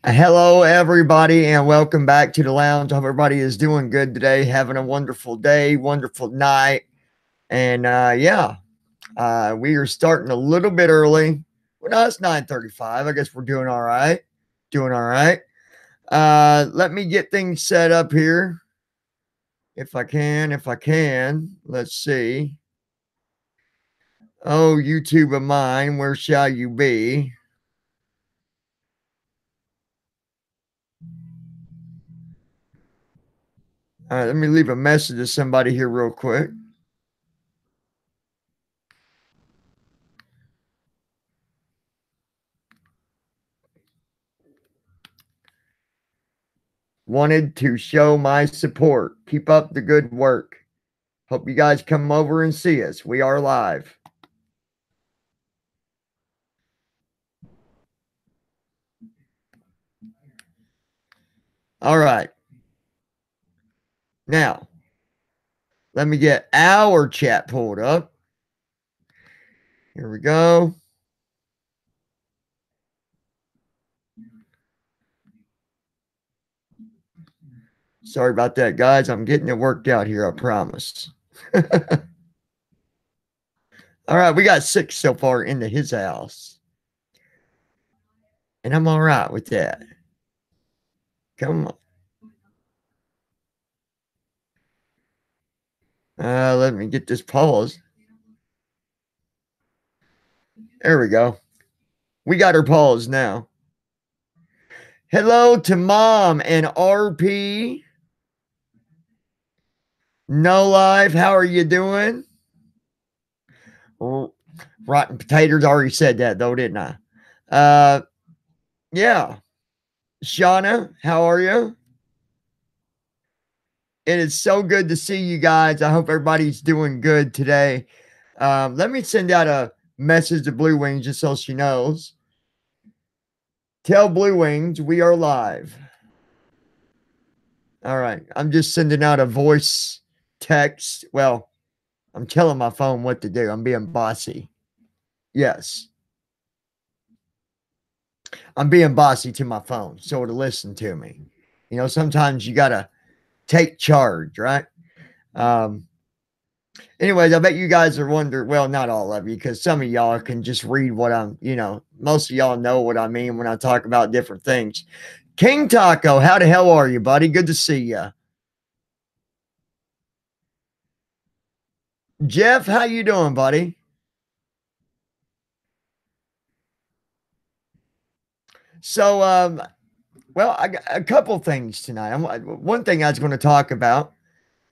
Hello, everybody, and welcome back to the lounge. I hope everybody is doing good today, having a wonderful day, wonderful night. And we are starting a little bit early. Well, no, it's 9:35. I guess we're doing all right. Doing all right. Let me get things set up here. If I can. Let's see. Oh, YouTube of mine, where shall you be? All right, let me leave a message to somebody here real quick. Wanted to show my support. Keep up the good work. Hope you guys come over and see us. We are live. All right. Now, let me get our chat pulled up. Here we go. Sorry about that, guys. I'm getting it worked out here, I promise. All right, we got 6 so far into his house. And I'm all right with that. Come on. Let me get this paused. There we go. We got her paused now. Hello to Mom and RP. No Life, how are you doing? Rotten Potatoes, already said that though, didn't I? Yeah. Shauna, how are you? It is so good to see you guys. I hope everybody's doing good today. Let me send out a message to Bluewings just so she knows. Tell Bluewings we are live. All right. I'm just sending out a voice text. Well, I'm telling my phone what to do. I'm being bossy. Yes. I'm being bossy to my phone so it'll listen to me. You know, sometimes you got to take charge, right? Anyways, I bet you guys are wondering, well, not all of you, because some of y'all can just read what most of y'all know what I mean when I talk about different things. King Taco, how the hell are you, buddy? Good to see you. Jeff, how you doing, buddy? So, well, I got a couple things tonight. One thing I was going to talk about.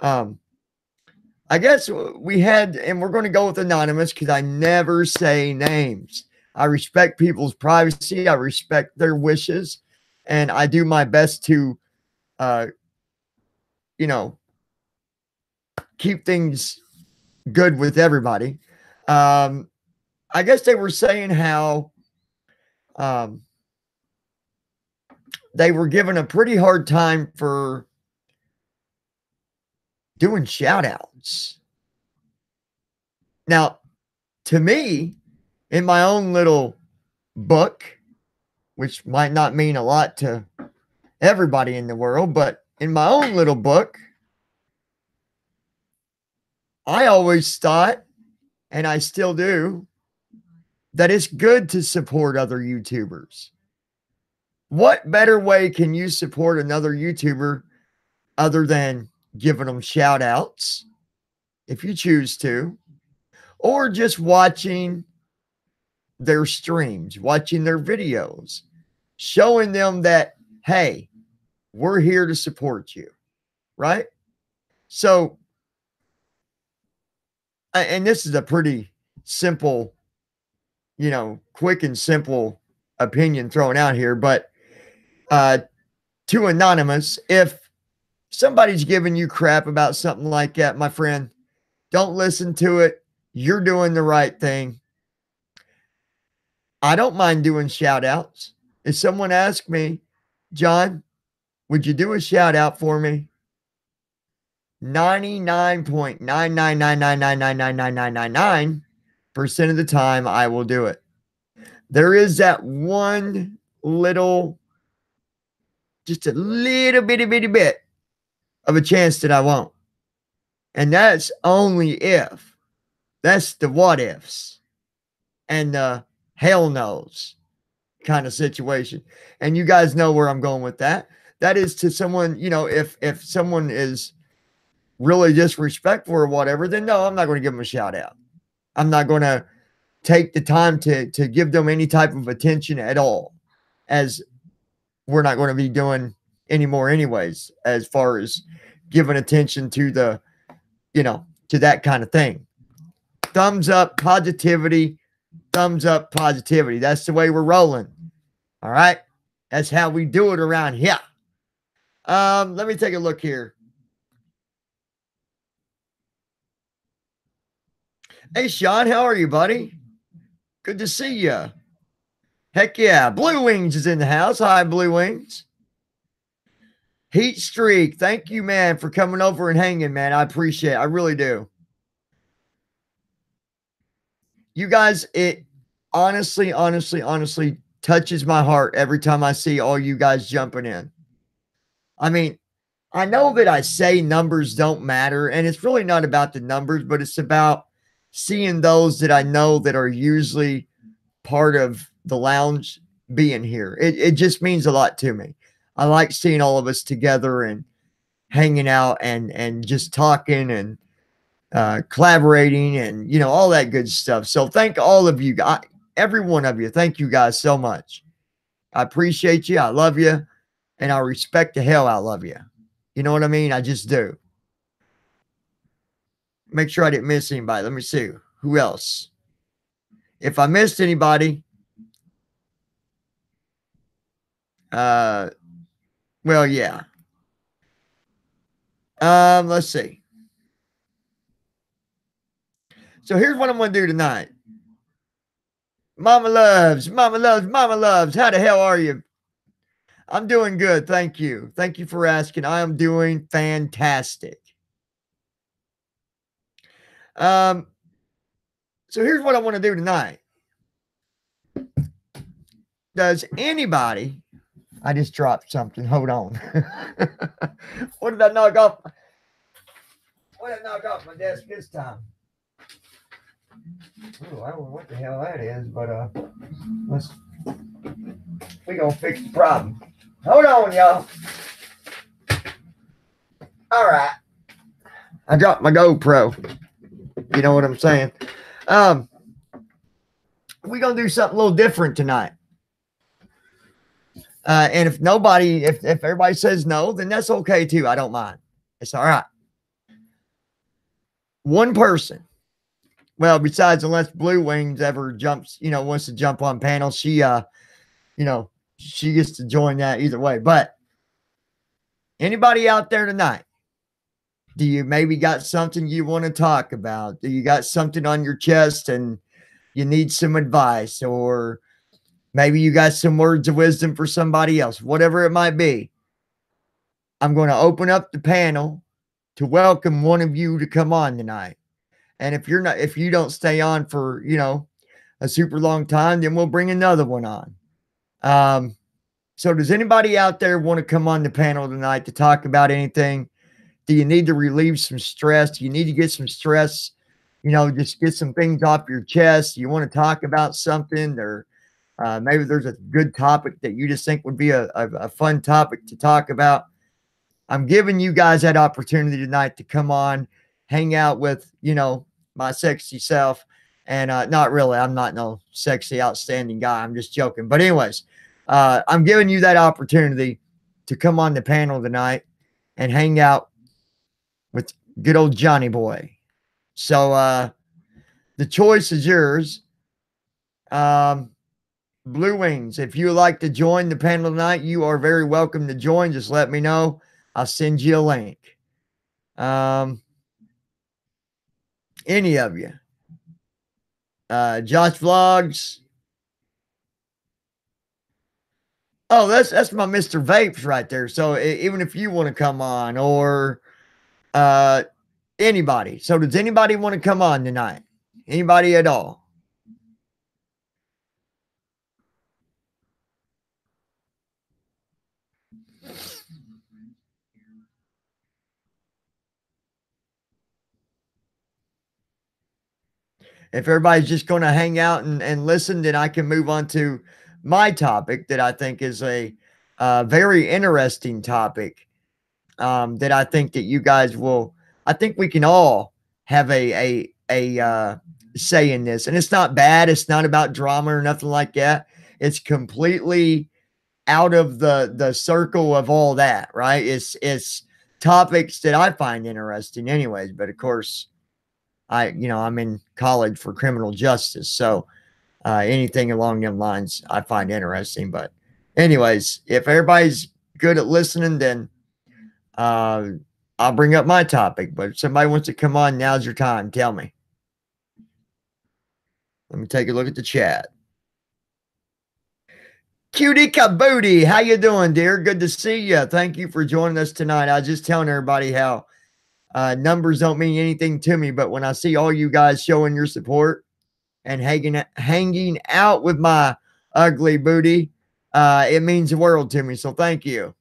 I guess we had, and we're going to go with anonymous because I never say names. I respect people's privacy. I respect their wishes, and I do my best to, uh, you know, keep things good with everybody. I guess they were saying how um, they were given a pretty hard time for doing shout outs. Now, to me, in my own little book, which might not mean a lot to everybody in the world, but in my own little book, I always thought, and I still do, that it's good to support other YouTubers. What better way can you support another YouTuber other than giving them shout outs if you choose to, or just watching their streams, watching their videos, showing them that, hey, we're here to support you, right? So, and this is a pretty simple, quick and simple opinion thrown out here, but to anonymous, if somebody's giving you crap about something like that, my friend, don't listen to it. You're doing the right thing. I don't mind doing shout outs. If someone asks me, John, would you do a shout out for me? 99.999999999% of the time I will do it. There is that one little just a little bitty bit of a chance that I won't. And that's only if. That's the what ifs and the hell knows kind of situation. And you guys know where I'm going with that. That is to someone, if someone is really disrespectful or whatever, then no, I'm not going to give them a shout out. I'm not going to take the time to give them any type of attention at all, as we're not going to be doing anymore anyways, as far as giving attention to to that kind of thing. Thumbs up positivity, thumbs up positivity. That's the way we're rolling. All right. That's how we do it around here. Let me take a look here. Hey, Sean, how are you, buddy? Good to see you. Heck yeah. Bluewings is in the house. Hi, Bluewings. Heat Streak. Thank you, man, for coming over and hanging, man. I appreciate it. I really do. You guys, it honestly touches my heart every time I see all you guys jumping in. I mean, I know that I say numbers don't matter, and it's really not about the numbers, but it's about seeing those that I know that are usually part of the lounge being here. It just means a lot to me. I like seeing all of us together and hanging out and just talking and collaborating and all that good stuff. So thank all of you guys, every one of you. Thank you guys so much. I appreciate you. I love you, and I respect the hell out of you. You know what I mean? I just do. Make sure I didn't miss anybody. Let me see. Who else? If I missed anybody, well, yeah. Let's see. So here's what I'm going to do tonight. Mama loves. How the hell are you? I'm doing good. Thank you. Thank you for asking. I am doing fantastic. So here's what I want to do tonight. Does anybody, I just dropped something. Hold on. What did I knock off? What did I knock off my desk this time? Oh, I don't know what the hell that is, but we gonna fix the problem. Hold on, y'all. All right. I dropped my GoPro. You know what I'm saying? We're gonna do something a little different tonight. And if everybody says no, then that's okay too. I don't mind. It's all right. One person. Well, besides, unless Bluewings ever wants to jump on panel, she she gets to join that either way. But anybody out there tonight, do you maybe got something you want to talk about? Do you got something on your chest and you need some advice, or maybe you got some words of wisdom for somebody else, whatever it might be? I'm going to open up the panel to welcome one of you to come on tonight. And if you don't stay on for, a super long time, then we'll bring another one on. So does anybody out there want to come on the panel tonight to talk about anything? Do you need to relieve some stress? Do you need to get some stress? Just get some things off your chest. You want to talk about something, or maybe there's a good topic that you just think would be a fun topic to talk about. I'm giving you guys that opportunity tonight to come on, hang out with, my sexy self. And not really, I'm not no sexy, outstanding guy. I'm just joking. But anyways, I'm giving you that opportunity to come on the panel tonight and hang out with good old Johnny Boy. So the choice is yours. Bluewings, if you would like to join the panel tonight, you are very welcome to join. Just let me know. I'll send you a link. Any of you. Josh Vlogs. Oh, that's my Mr. Vapes right there. So even if you want to come on, or anybody. So does anybody want to come on tonight? Anybody at all? If everybody's just going to hang out and listen, then I can move on to my topic that I think is a very interesting topic, that I think that you guys will. I think we can all have a say in this, and it's not bad. It's not about drama or nothing like that. It's completely out of the circle of all that, right? It's topics that I find interesting, anyways. But of course, I'm in college for criminal justice, so anything along them lines I find interesting. But anyways, if everybody's good at listening, then uh, I'll bring up my topic. But if somebody wants to come on, now's your time. Tell me. Let me take a look at the chat. Cutie Kabooty, how you doing, dear? Good to see you. Thank you for joining us tonight. I was just telling everybody how numbers don't mean anything to me, but when I see all you guys showing your support and hanging out with my ugly booty, it means the world to me. So thank you.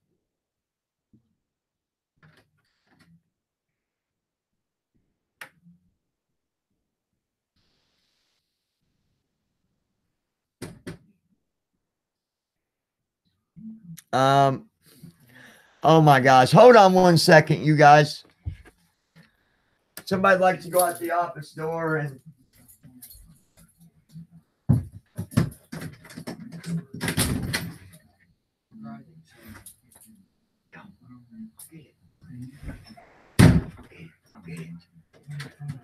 Um, oh my gosh. Hold on one second, you guys. Somebody'd like to go out the office door and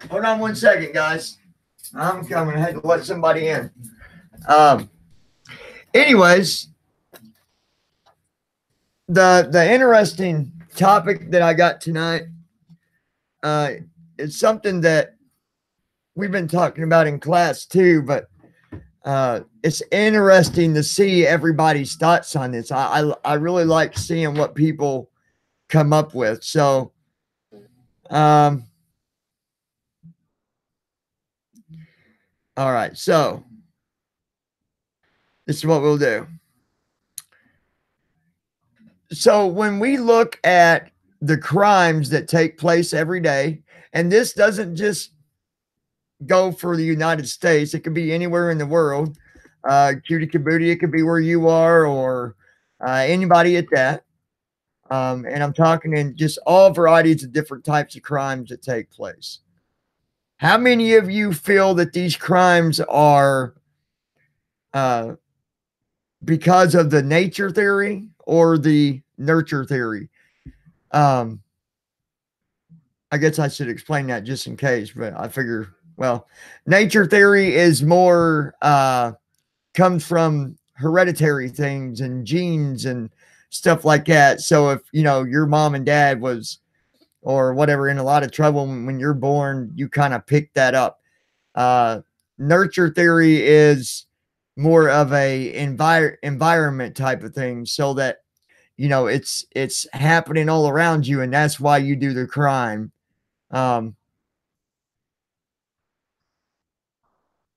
hold on one second, guys. I'm coming. I had to let somebody in. Um, anyways, the interesting topic that I got tonight is something that we've been talking about in class too, but it's interesting to see everybody's thoughts on this. I really like seeing what people come up with. So, all right. So this is what we'll do. So when we look at the crimes that take place every day, and this doesn't just go for the United States, it could be anywhere in the world. Cutie Kabooty, it could be where you are or anybody at that. And I'm talking in just all varieties of different types of crimes that take place. How many of you feel that these crimes are uh, because of the nature theory or the nurture theory? Um, I guess I should explain that just in case, but I figure, well, nature theory is more comes from hereditary things and genes and stuff like that. So if your mom and dad was or whatever in a lot of trouble when you're born, you kind of pick that up. Uh, Nurture theory is more of a environment type of thing, so that it's happening all around you, and that's why you do the crime. Um,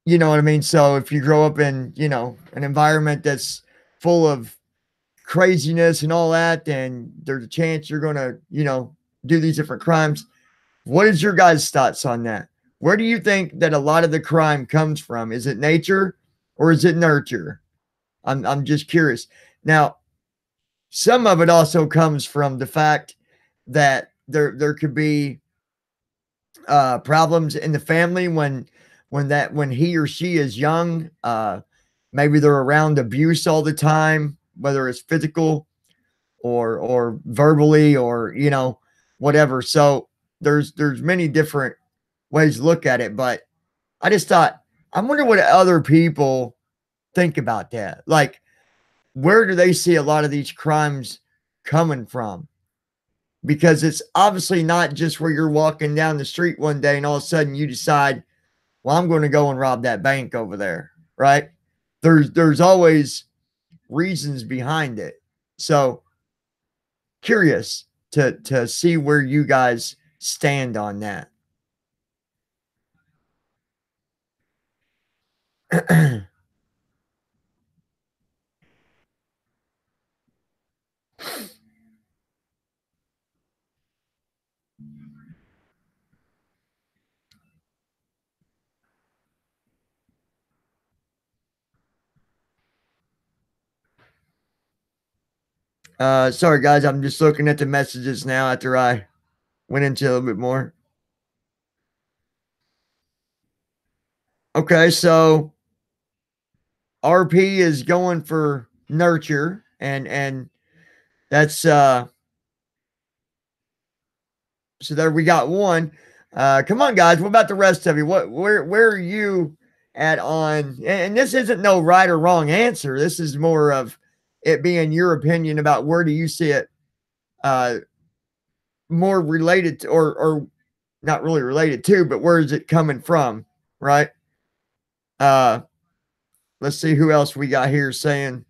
you know what I mean? So if you grow up in an environment that's full of craziness and all that, then there's a chance you're gonna do these different crimes. What is your guys' thoughts on that? Where do you think that a lot of the crime comes from? Is it nature or is it nurture? I'm just curious. Now, some of it also comes from the fact that there could be problems in the family when he or she is young. Maybe they're around abuse all the time, whether it's physical or verbally or whatever. So there's many different ways to look at it, but I just thought, I wonder what other people think about that. Like, where do they see a lot of these crimes coming from? Because it's obviously not just where you're walking down the street one day and all of a sudden you decide, well, I'm going to go and rob that bank over there, right? There's always reasons behind it. So curious to see where you guys stand on that. Sorry guys, I'm just looking at the messages now after I went into a little bit more. Okay, so RP is going for nurture, and that's so there we got one. Come on, guys. What about the rest of you? Where are you at on? And this isn't no right or wrong answer. This is more of it being your opinion about where do you see it uh, more related to, or not really related to, but where is it coming from, right? Uh, let's see who else we got here saying.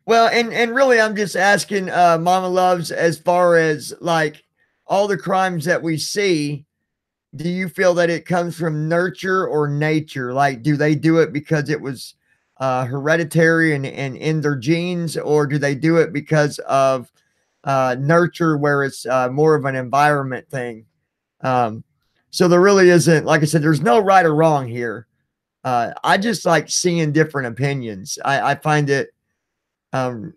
Well, and really, I'm just asking, Mama Loves, as far as like all the crimes that we see, do you feel that it comes from nurture or nature? Like, do they do it because it was hereditary and in their genes, or do they do it because of nurture, where it's more of an environment thing? Um, so there really isn't, like I said, there's no right or wrong here. I just like seeing different opinions. I find it, um,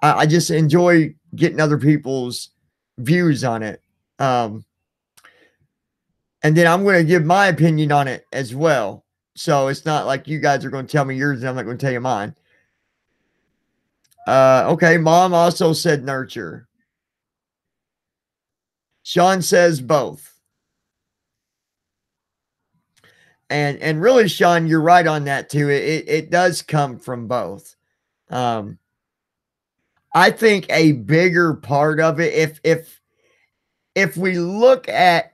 I just enjoy getting other people's views on it. Um, and then I'm going to give my opinion on it as well. So it's not like you guys are going to tell me yours and I'm not going to tell you mine. Okay, mom also said nurture. Sean says both. And really, Sean, you're right on that too. It does come from both. Um, I think a bigger part of it, if we look at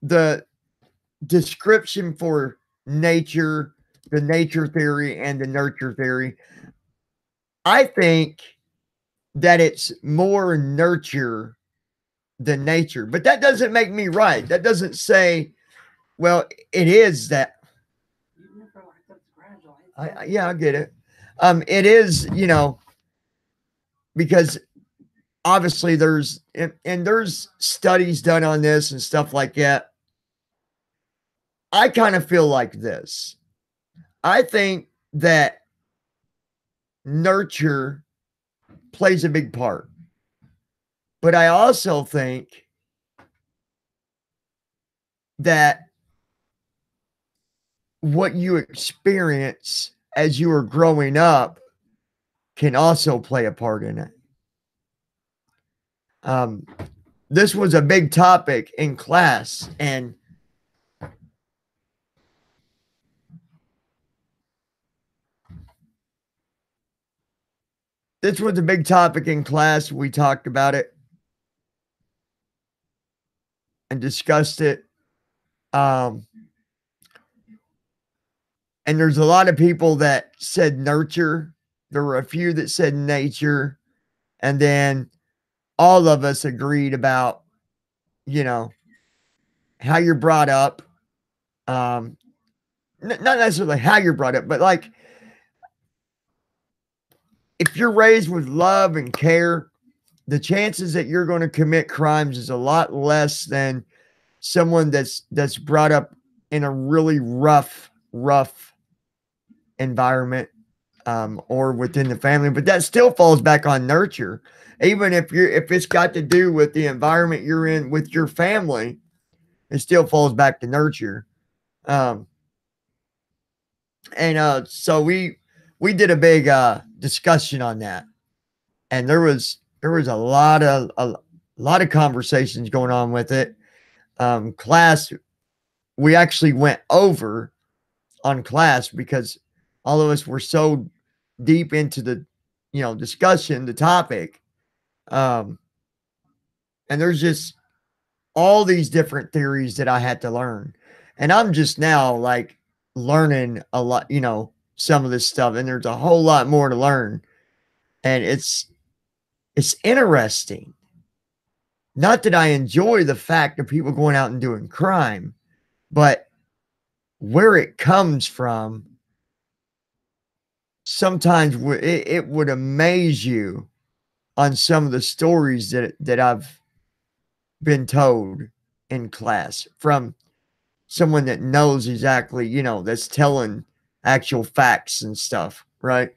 the description for nature, the nature theory and the nurture theory, I think that it's more nurture than nature. But that doesn't make me right. That doesn't say, well, it is that. Yeah, I get it. It is, because obviously and there's studies done on this and stuff like that. I kind of feel like this. I think that nurture plays a big part. But I also think that what you experience as you are growing up can also play a part in it. Um, this was a big topic in class, and this was a big topic in class. We talked about it and discussed it. Um, and there's a lot of people that said nurture. There were a few that said nature. And then all of us agreed about, you know, how you're brought up. Not necessarily how you're brought up, but like if you're raised with love and care, the chances that you're going to commit crimes is a lot less than someone that's brought up in a really rough environment, or within the family. But that still falls back on nurture. Even if it's got to do with the environment you're in with your family, it still falls back to nurture. Um, and so we did a big discussion on that, and there was a lot of conversations going on with it. Class, we actually went over on class because all of us were so deep into the discussion, the topic. um and there's just all these different theories that I had to learn, and I'm just now like learning a lot, some of this stuff, and there's a whole lot more to learn. And it's interesting. Not that I enjoy the fact of people going out and doing crime, but where it comes from, sometimes it would amaze you on some of the stories that I've been told in class from someone that knows exactly, that's telling actual facts and stuff, right?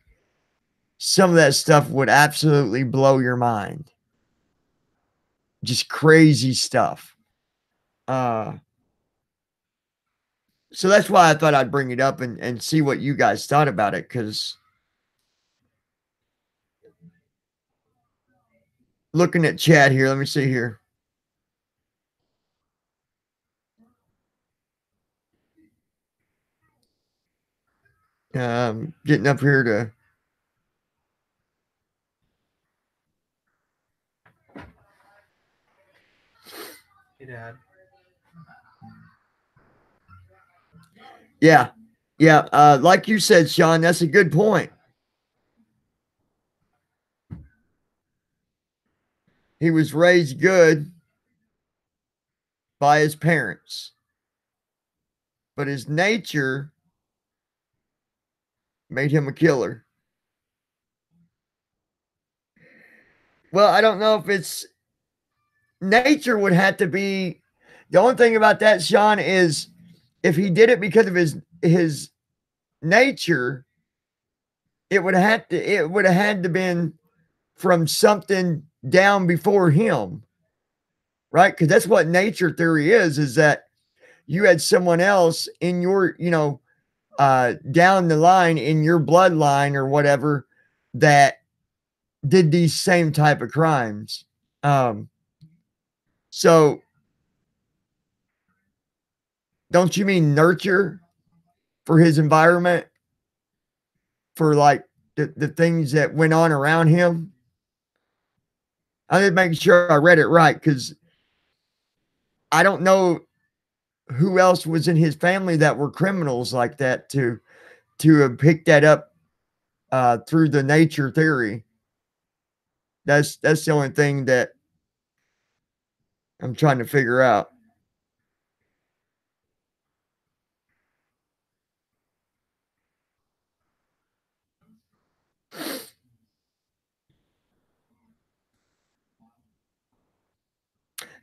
Some of that stuff would absolutely blow your mind. Just crazy stuff. Uh, so that's why I thought I'd bring it up and see what you guys thought about it. Because looking at chat here, let me see here. Getting up here to. Hey, Dad. Yeah. Yeah. Like you said, Sean, that's a good point. He was raised good by his parents, but his nature made him a killer. Well, I don't know if it's nature would have to be the only thing about that, Sean, is if he did it because of his nature, it would have had to been from something down before him, right? Because that's what nature theory is that you had someone else in your, down the line in your bloodline or whatever that did these same type of crimes. So don't you mean nurture for his environment, for like the things that went on around him? I didn't make sure I read it right because I don't know who else was in his family that were criminals like that to have picked that up through the nature theory. That's the only thing that I'm trying to figure out.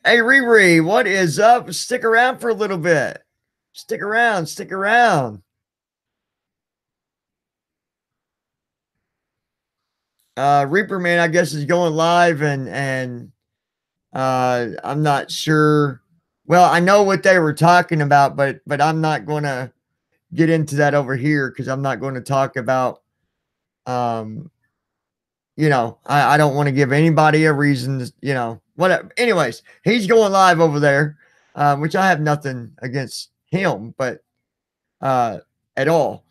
Hey Riri, what is up? Stick around for a little bit. Stick around, stick around. Reaper Man, I guess, is going live and I'm not sure. Well, I know what they were talking about, but I'm not going to get into that over here because I'm not going to talk about. I don't want to give anybody a reason. Whatever. Anyways, he's going live over there, which I have nothing against him, but at all.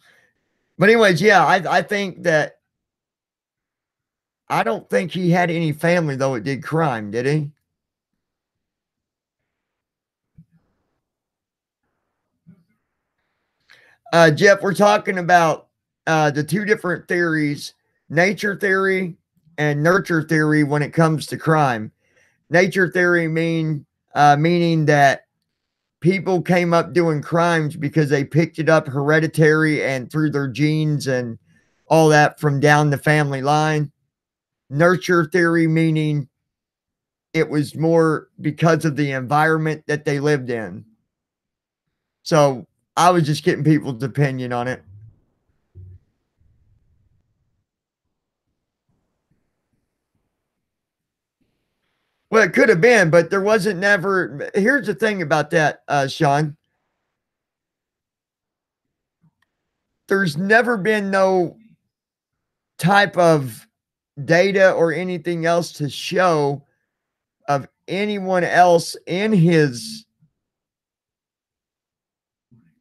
But anyways, yeah, I think that I don't think he had any family though. It did crime, did he? Jeff, we're talking about the two different theories, nature theory and nurture theory when it comes to crime. Nature theory meaning that people came up doing crimes because they picked it up hereditary and through their genes and all that from down the family line. Nurture theory meaning it was more because of the environment that they lived in. So I was just getting people's opinion on it. Well, it could have been, but there wasn't never. Here's the thing about that, Sean. There's never been no type of data or anything else to show of anyone else in his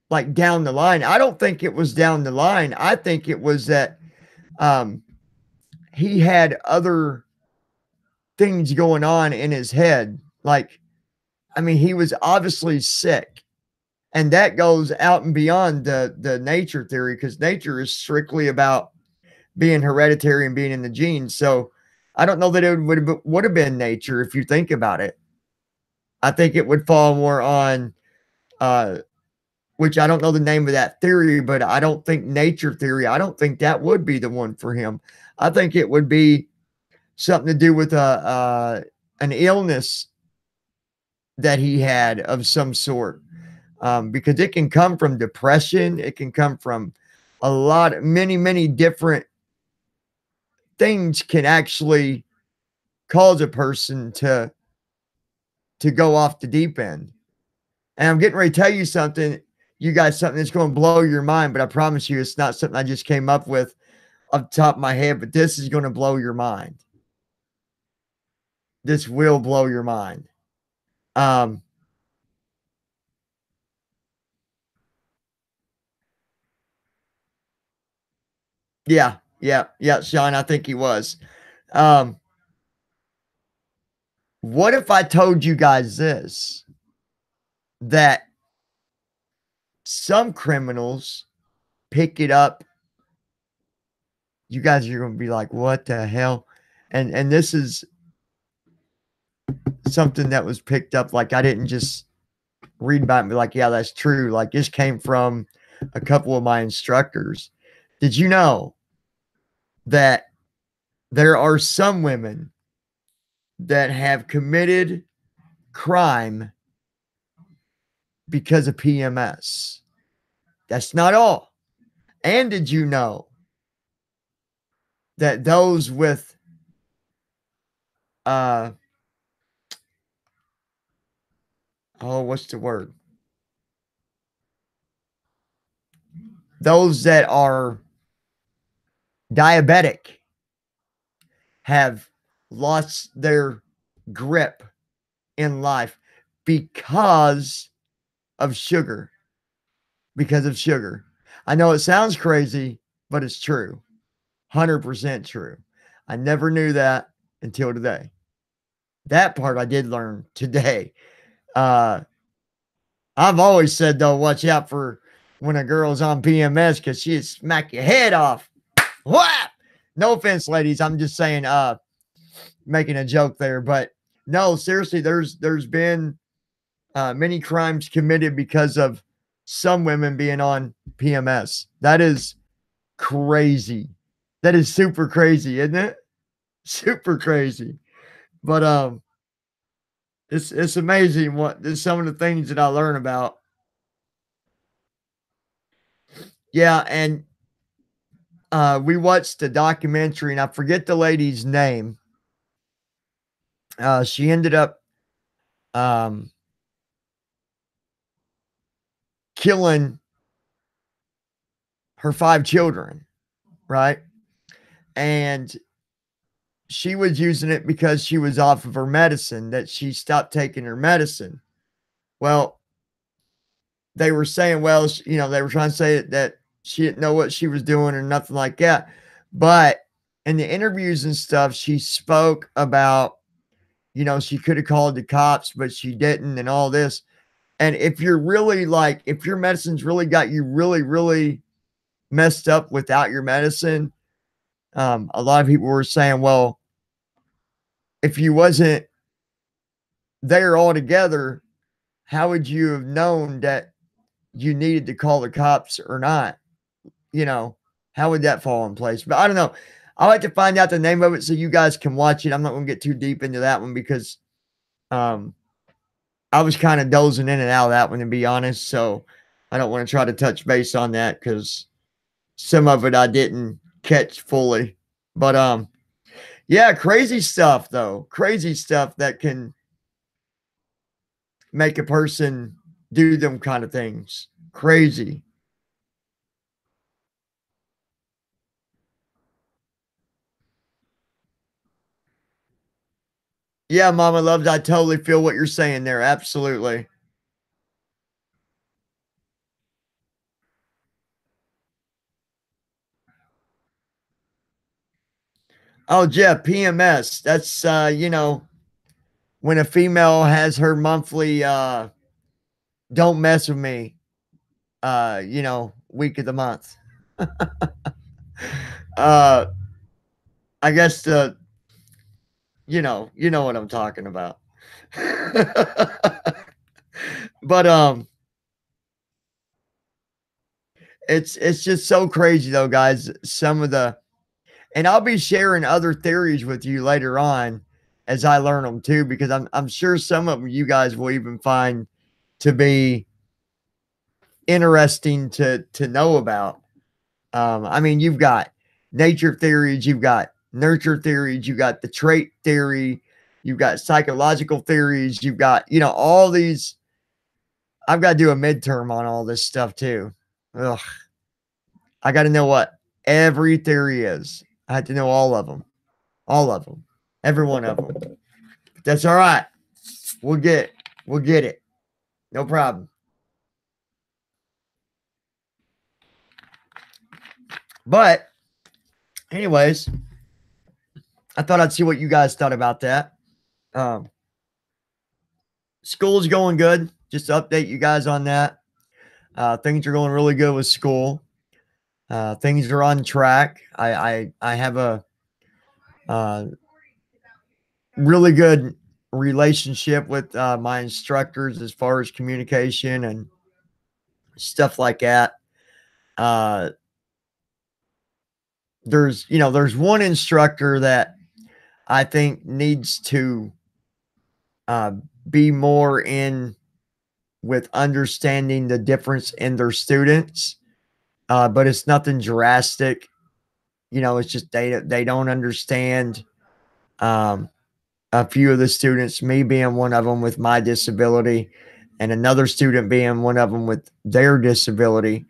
like down the line. I don't think it was down the line. I think it was that he had other things going on in his head. Like, I mean, he was obviously sick. And that goes out and beyond the nature theory because nature is strictly about being hereditary and being in the genes. So I don't know that it would have been nature if you think about it. I think it would fall more on, which I don't know the name of that theory, but I don't think nature theory, I don't think that would be the one for him. I think it would be something to do with an illness that he had of some sort. because it can come from depression. It can come from many different things can actually cause a person to go off the deep end. And I'm getting ready to tell you something, you guys, something that's going to blow your mind, but I promise you it's not something I just came up with off the top of my head, but this is going to blow your mind. This will blow your mind. Yeah, Sean, I think he was. What if I told you guys this? That some criminals pick it up. You guys are going to be like, what the hell? And this is something that was picked up. Like, I didn't just read about it and be like, yeah, that's true. Like, this came from a couple of my instructors. Did you know that there are some women that have committed crime because of PMS? That's not all. And did you know that those with what's the word? Those that are diabetic have lost their grip in life because of sugar. Because of sugar. I know it sounds crazy, but it's true. 100% true. I never knew that until today. That part I did learn today. I've always said, though, watch out for when a girl's on PMS because she'd smack your head off. What? No offense, ladies. I'm just saying, making a joke there. But no, seriously, there's been many crimes committed because of some women being on PMS. That is crazy. That is super crazy, isn't it? Super crazy. But it's amazing what some of the things that I learn about. Yeah, and we watched a documentary, and I forget the lady's name. She ended up killing her 5 children, right? And she was using it because she was off of her medicine, that she stopped taking her medicine. Well, they were saying, well, they were trying to say that she didn't know what she was doing or nothing like that. But in the interviews and stuff, she spoke about, she could have called the cops, but she didn't, and all this. And if you're really if your medicine's really got you really, really messed up without your medicine, a lot of people were saying, well, if you wasn't there altogether, how would you have known that you needed to call the cops or not? How would that fall in place? But I don't know. I like to find out the name of it so you guys can watch it. I'm not going to get too deep into that one because I was kind of dozing in and out of that one, to be honest. So I don't want to try to touch base on that because some of it I didn't catch fully. But yeah, crazy stuff though. Crazy stuff that can make a person do them kind of things. Crazy. Yeah, Mama Loves, I totally feel what you're saying there. Absolutely. Oh, Jeff, PMS. That's when a female has her monthly don't mess with me week of the month. uh I guess you know what I'm talking about. But it's just so crazy though, guys. Some of the and I'll be sharing other theories with you later on as I learn them too, because I'm sure some of them you guys will even find to be interesting to know about. I mean, you've got nature theories, you've got nurture theories, you've got the trait theory, you've got psychological theories, you've got, all these. I've got to do a midterm on all this stuff too. Ugh. I got to know what every theory is. I had to know all of them, every one of them. That's all right. We'll get it. No problem. But, anyways, I thought I'd see what you guys thought about that. Um, School's going good. Just to update you guys on that. Things are going really good with school. Things are on track. I have a uh, really good relationship with my instructors as far as communication and stuff like that. Uh, there's one instructor that I think needs to uh, be more in with understanding the difference in their students, but it's nothing drastic. It's just they don't understand um, a few of the students, me being one of them with my disability, and another student being one of them with their disability.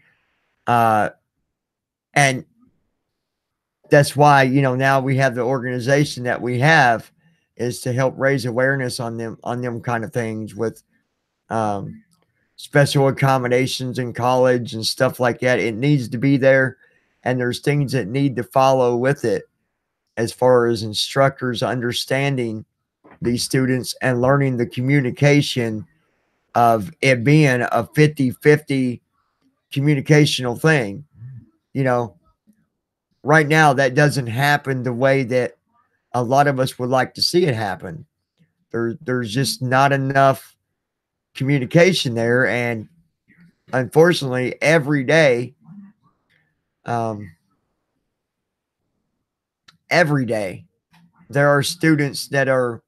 And that's why, now we have the organization that we have is to help raise awareness on them kind of things with um, special accommodations in college and stuff like that. It needs to be there, and there's things that need to follow with it as far as instructors understanding these students and learning the communication of it being a 50-50 communicational thing. Right now that doesn't happen the way that a lot of us would like to see it happen. There's just not enough communication there, and unfortunately, um, every day, there are students that are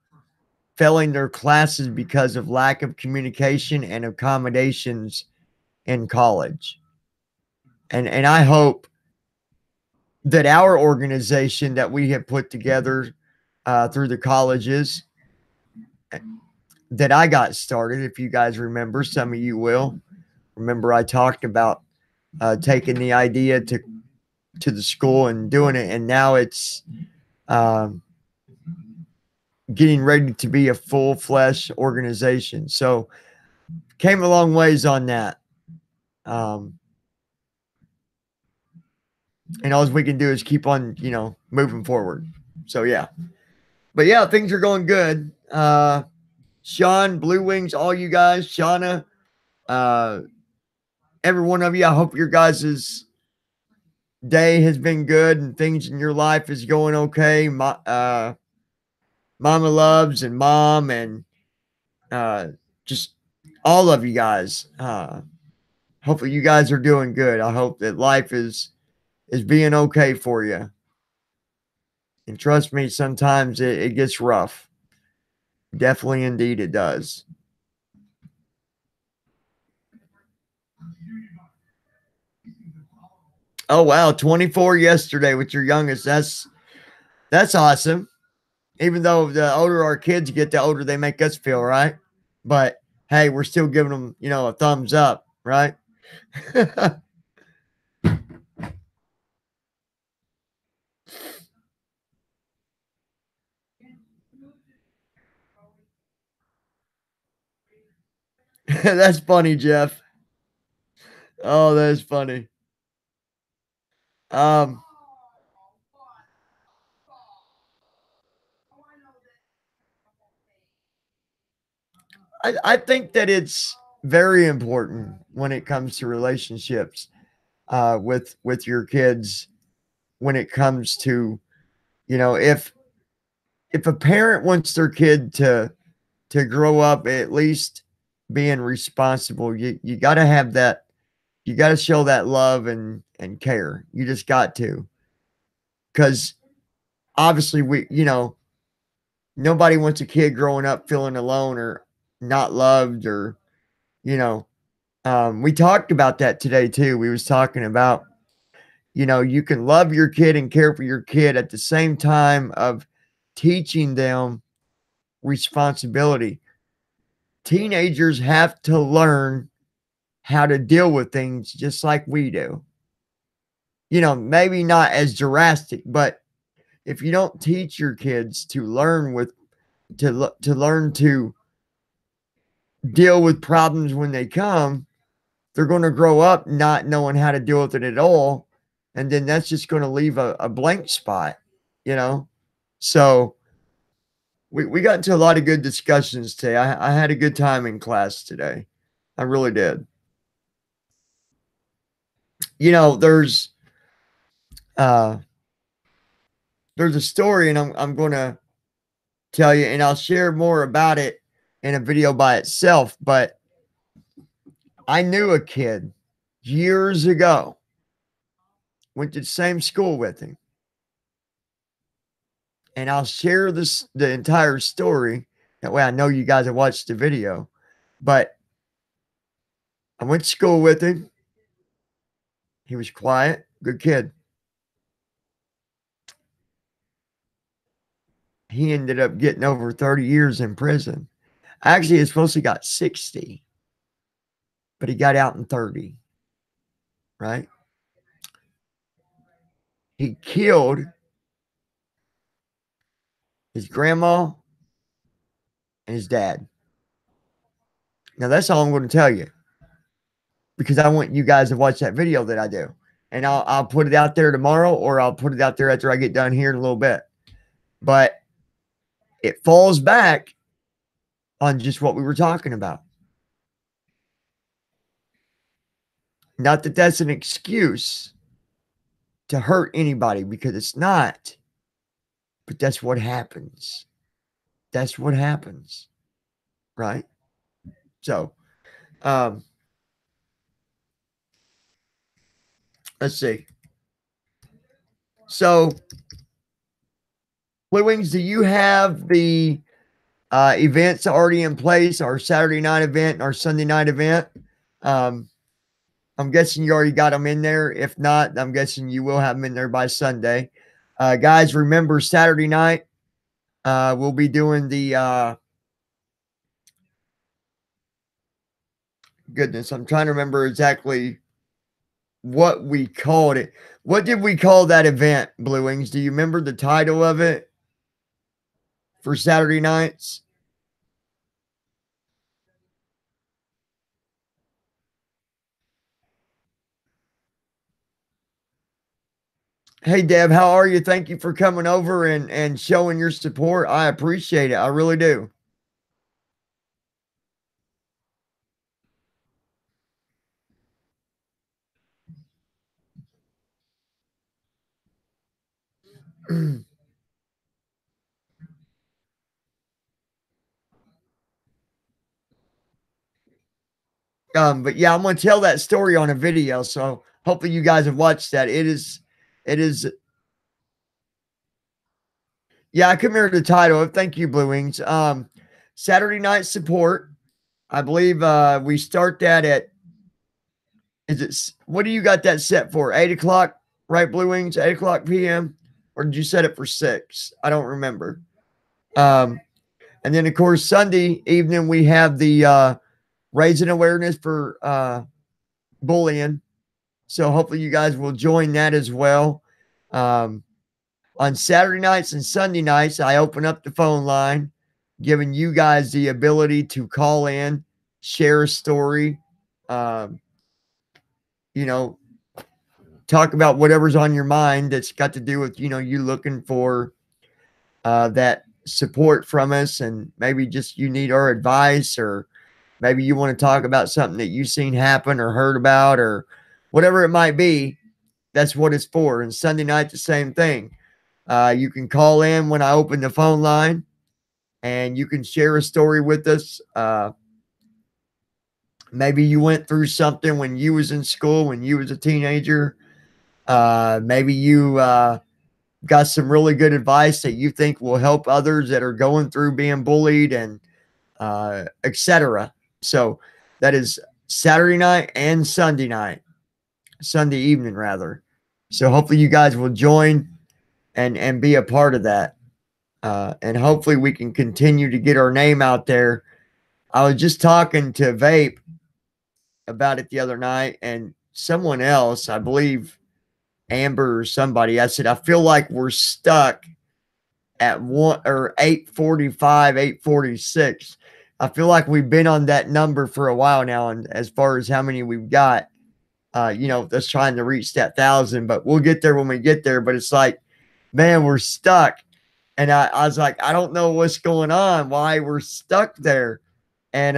failing their classes because of lack of communication and accommodations in college. And I hope that our organization that we have put together through the colleges that I got started, if you guys remember, some of you will remember, I talked about taking the idea to the school and doing it, and now it's um, getting ready to be a full-fledged organization. So came a long ways on that. And all we can do is keep on, moving forward. So yeah. But yeah, things are going good. Sean, Bluewings, all you guys, Shauna, every one of you, I hope your guys' day has been good and things in your life is going okay. Mama loves and mom and just all of you guys. Hopefully you guys are doing good. I hope that life is being okay for you. And trust me, sometimes it gets rough. Definitely, indeed, it does. Oh wow, 24 yesterday with your youngest. That's awesome. Even though the older our kids get, the older they make us feel, right? But hey, we're still giving them, a thumbs up, right? That's funny, Jeff. Oh, that's funny. Um, I think that it's very important when it comes to relationships with your kids. When it comes to, if a parent wants their kid to grow up at least being responsible, you got to have that. You got to show that love and care. You just got to, because obviously nobody wants a kid growing up feeling alone or not loved or you know We talked about that today too. We was talking about, you can love your kid and care for your kid at the same time of teaching them responsibility. Teenagers have to learn how to deal with things just like we do. Maybe not as drastic, but if you don't teach your kids to learn to learn to deal with problems when they come, they're going to grow up not knowing how to deal with it at all, and then that's just going to leave a blank spot, you know. So we got into a lot of good discussions today. I had a good time in class today. I really did. There's uh there's a story, and I'm going to tell you, and I'll share more about it in a video by itself. But I knew a kid years ago, went to the same school with him, and I'll share the entire story. That way I know you guys have watched the video. But I went to school with him. He was quiet, good kid. He ended up getting over 30 years in prison. Actually, it's supposed to got 60, but he got out in 30, right? He killed his grandma and his dad. Now, that's all I'm going to tell you, because I want you guys to watch that video that I do. And I'll put it out there tomorrow, or I'll put it out there after I get done here in a little bit. But it falls back on just what we were talking about. Not that that's an excuse to hurt anybody, because it's not. But that's what happens. That's what happens. Right? So, let's see. So, Bluewings, do you have the events already in place? Our Saturday night event and our Sunday night event? I'm guessing you already got them in there. If not, I'm guessing you will have them in there by Sunday. Guys, remember Saturday night, we'll be doing the goodness, I'm trying to remember exactly what we called it. What did we call that event, Bluewings? Do you remember the title of it for Saturday nights? Hey, Deb, how are you? Thank you for coming over and showing your support. I appreciate it. I really do. But yeah, I'm going to tell that story on a video. So hopefully you guys have watched that. It is, yeah, I couldn't remember the title. Thank you, Blue Wings. Saturday night support. I believe we start that at, what do you got that set for? 8 o'clock, right, Blue Wings? 8 o'clock p.m.? Or did you set it for 6? I don't remember. And then, of course, Sunday evening, we have the raising awareness for bullying. So hopefully you guys will join that as well. On Saturday nights and Sunday nights, I open up the phone line, giving you guys the ability to call in, share a story, talk about whatever's on your mind that's got to do with, you looking for that support from us, and maybe just you need our advice, or maybe you want to talk about something that you've seen happen or heard about, or whatever it might be. That's what it's for. And Sunday night, the same thing. You can call in when I open the phone line, and you can share a story with us. Maybe you went through something when you was in school, when you was a teenager. Maybe you got some really good advice that you think will help others that are going through being bullied, and etc. So that is Saturday night and Sunday evening rather. So hopefully you guys will join and be a part of that. And hopefully we can continue to get our name out there. I was just talking to Vape about it the other night, and someone else, I believe Amber or somebody, I said, I feel like we're stuck at 845, 846. I feel like we've been on that number for a while now, and as far as how many we've got, that's trying to reach that 1,000, but we'll get there when we get there. But it's like, man, we're stuck. And I was like, I don't know what's going on, why we're stuck there. And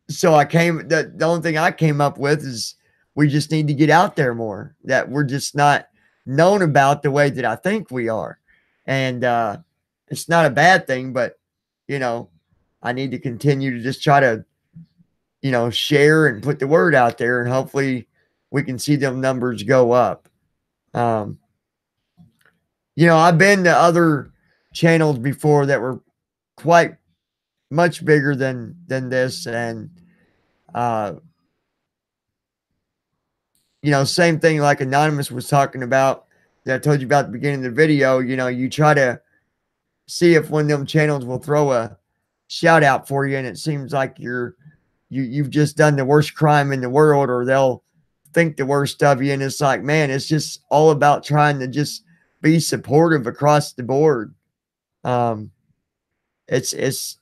so the only thing I came up with is we just need to get out there more, that we're just not known about the way that I think we are. And it's not a bad thing, but, I need to continue to just try to, share and put the word out there, and hopefully we can see them numbers go up. I've been to other channels before that were quite much bigger than this, and uh same thing like Anonymous was talking about that I told you about at the beginning of the video. You try to see if one of them channels will throw a shout out for you, and it seems like you've just done the worst crime in the world, or they'll think the worst of you. And it's like, man, it's just all about trying to just be supportive across the board. It's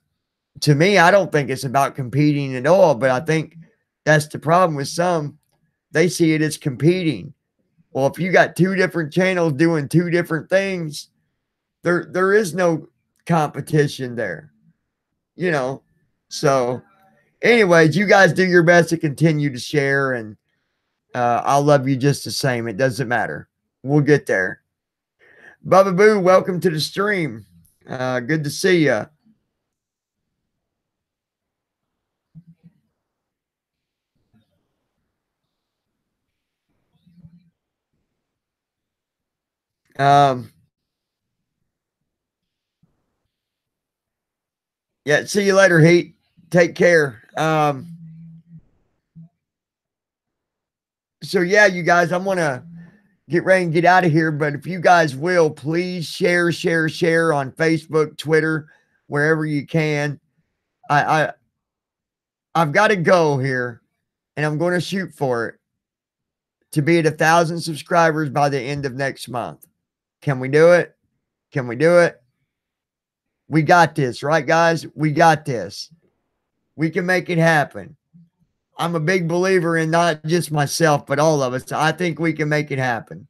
to me, I don't think it's about competing at all, but I think that's the problem with some. They see it as competing. Well, if you got two different channels doing two different things, there is no competition there, So, anyways, you guys do your best to continue to share, and I'll love you just the same. It doesn't matter. We'll get there. Bubba Boo, welcome to the stream. Good to see you. Yeah, see you later, Heat. Take care. So yeah, you guys, I'm gonna get ready and get out of here. But if you guys will, please share on Facebook, Twitter, wherever you can. I've got to go here, and I'm going to shoot for it to be at 1,000 subscribers by the end of next month. Can we do it? Can we do it? We got this, right, guys? We got this. We can make it happen. I'm a big believer in not just myself, but all of us. I think we can make it happen.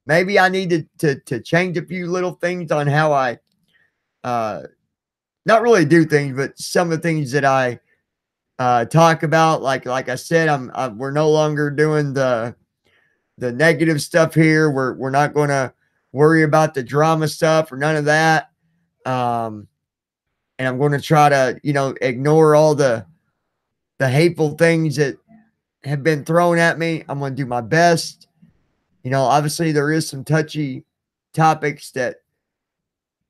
Maybe I need to change a few little things on how I not really do things, but some of the things that I talk about. Like I said, we're no longer doing the negative stuff here. We're not going to worry about the drama stuff or none of that. And I'm going to try to, ignore all the hateful things that have been thrown at me. I'm going to do my best. Obviously there is some touchy topics that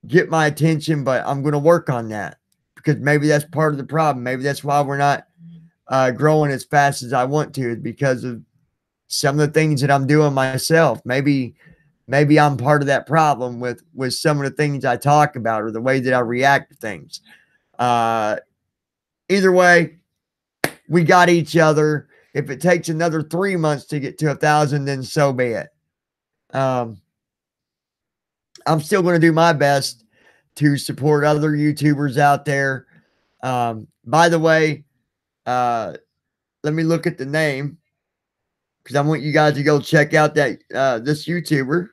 get my attention, but I'm going to work on that, because maybe that's part of the problem. Maybe that's why we're not growing as fast as I want to, is because of some of the things that I'm doing myself. Maybe I'm part of that problem with some of the things I talk about, or the way that I react to things. Either way, we got each other. If it takes another 3 months to get to 1,000, then so be it. I'm still going to do my best to support other YouTubers out there. By the way, let me look at the name, because I want you guys to go check out that this YouTuber.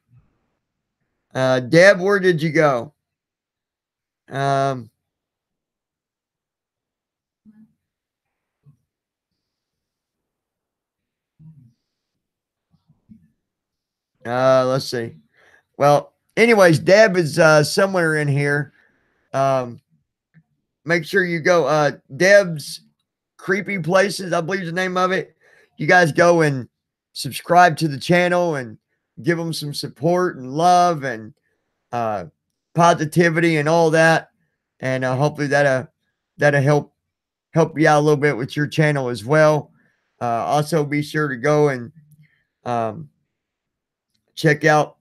Deb, where did you go? Let's see. Well, anyways, Deb is somewhere in here. Make sure you go. Deb's Creepy Places, I believe is the name of it. You guys go and subscribe to the channel and give them some support and love and positivity and all that. And hopefully that'll help help you out a little bit with your channel as well. Also, be sure to go and check out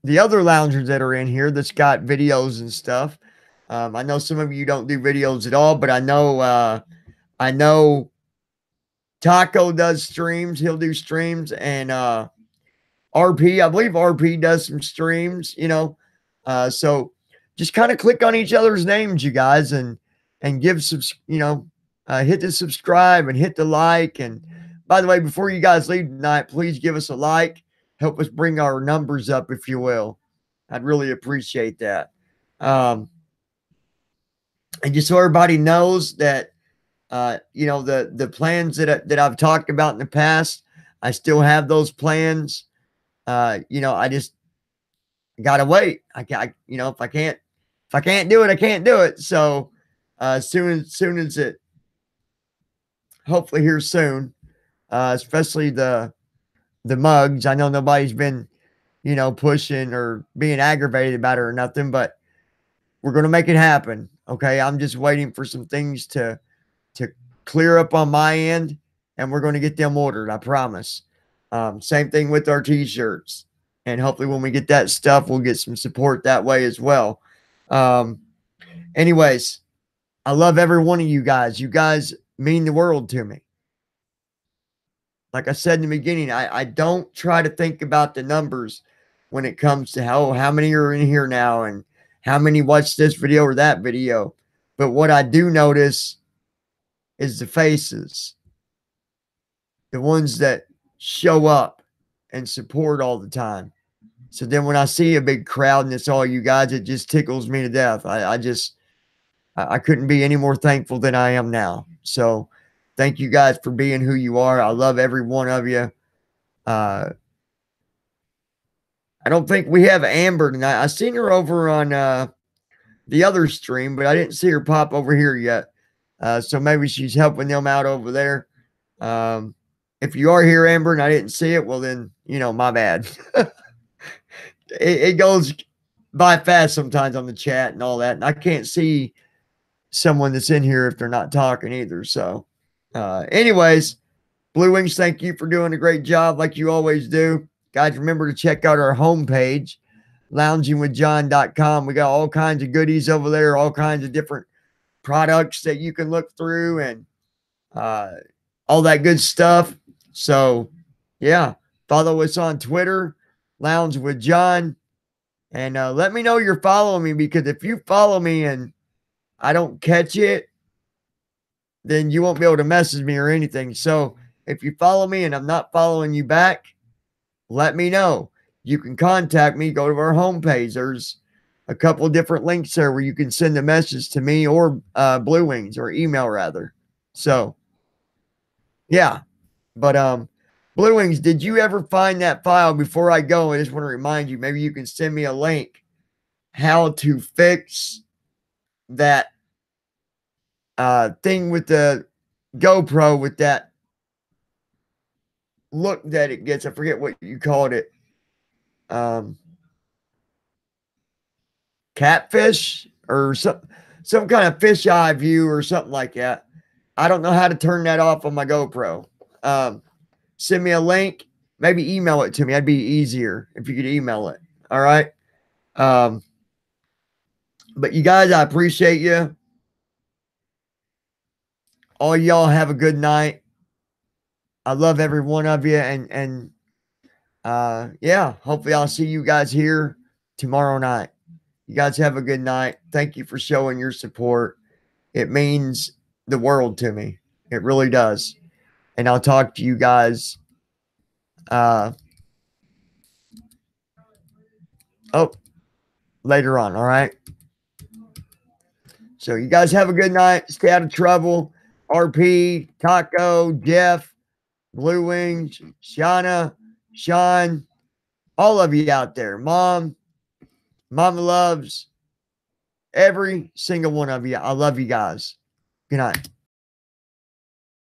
the other loungers that are in here that's got videos and stuff. I know some of you don't do videos at all, but I know Taco does streams. He'll do streams, and RP, I believe RP does some streams. So just kind of click on each other's names, you guys, and give some, hit the subscribe and hit the like. And by the way, before you guys leave tonight, please give us a like. Help us bring our numbers up, if you will. I'd really appreciate that. And just so everybody knows that, the plans that I've talked about in the past, I still have those plans. I just gotta wait. If I can't do it, I can't do it. So, soon as it, hopefully here soon, especially the mugs. I know nobody's been, pushing or being aggravated about it or nothing, but we're going to make it happen. Okay. I'm just waiting for some things to clear up on my end, and we're going to get them ordered. I promise. Same thing with our t-shirts, and hopefully when we get that stuff, we'll get some support that way as well. Anyways, I love every one of you guys. You guys mean the world to me. Like I said in the beginning, I don't try to think about the numbers when it comes to how many are in here now and how many watched this video or that video. But what I do notice is the faces, the ones that show up and support all the time. So then when I see a big crowd and it's all you guys, it just tickles me to death. I couldn't be any more thankful than I am now. So thank you guys for being who you are. I love every one of you. I don't think we have Amber tonight. I seen her over on the other stream, but I didn't see her pop over here yet. So maybe she's helping them out over there. If you are here, Amber, and I didn't see it, well then, my bad. it goes by fast sometimes on the chat and all that, and I can't see someone that's in here if they're not talking either. So anyways, Bluewings, thank you for doing a great job like you always do. Guys, remember to check out our homepage, loungingwithjohn.com. We got all kinds of goodies over there, all kinds of different products that you can look through, and all that good stuff. So yeah, follow us on Twitter, Lounge with John, and let me know you're following me, because if you follow me and I don't catch it, then you won't be able to message me or anything. So if you follow me and I'm not following you back, let me know. You can contact me. Go to our homepage. There's a couple different links there where you can send a message to me or Bluewings, or email rather. So yeah, but Bluewings, did you ever find that file? Before I go, I just want to remind you, maybe you can send me a link how to fix that thing with the GoPro, with that look that it gets. I forget what you called it. Catfish or some kind of fisheye view or something like that. I don't know how to turn that off on my GoPro. Send me a link. Maybe email it to me. That'd be easier if you could email it. All right. But you guys, I appreciate you. All y'all have a good night. I love every one of you. And yeah, hopefully I'll see you guys here tomorrow night. You guys have a good night. Thank you for showing your support. It means the world to me. It really does. And I'll talk to you guys later on. All right. So you guys have a good night. Stay out of trouble. RP, Taco, Jeff, Bluewings, Shauna, Sean, all of you out there. Mama loves every single one of you. I love you guys. Good night.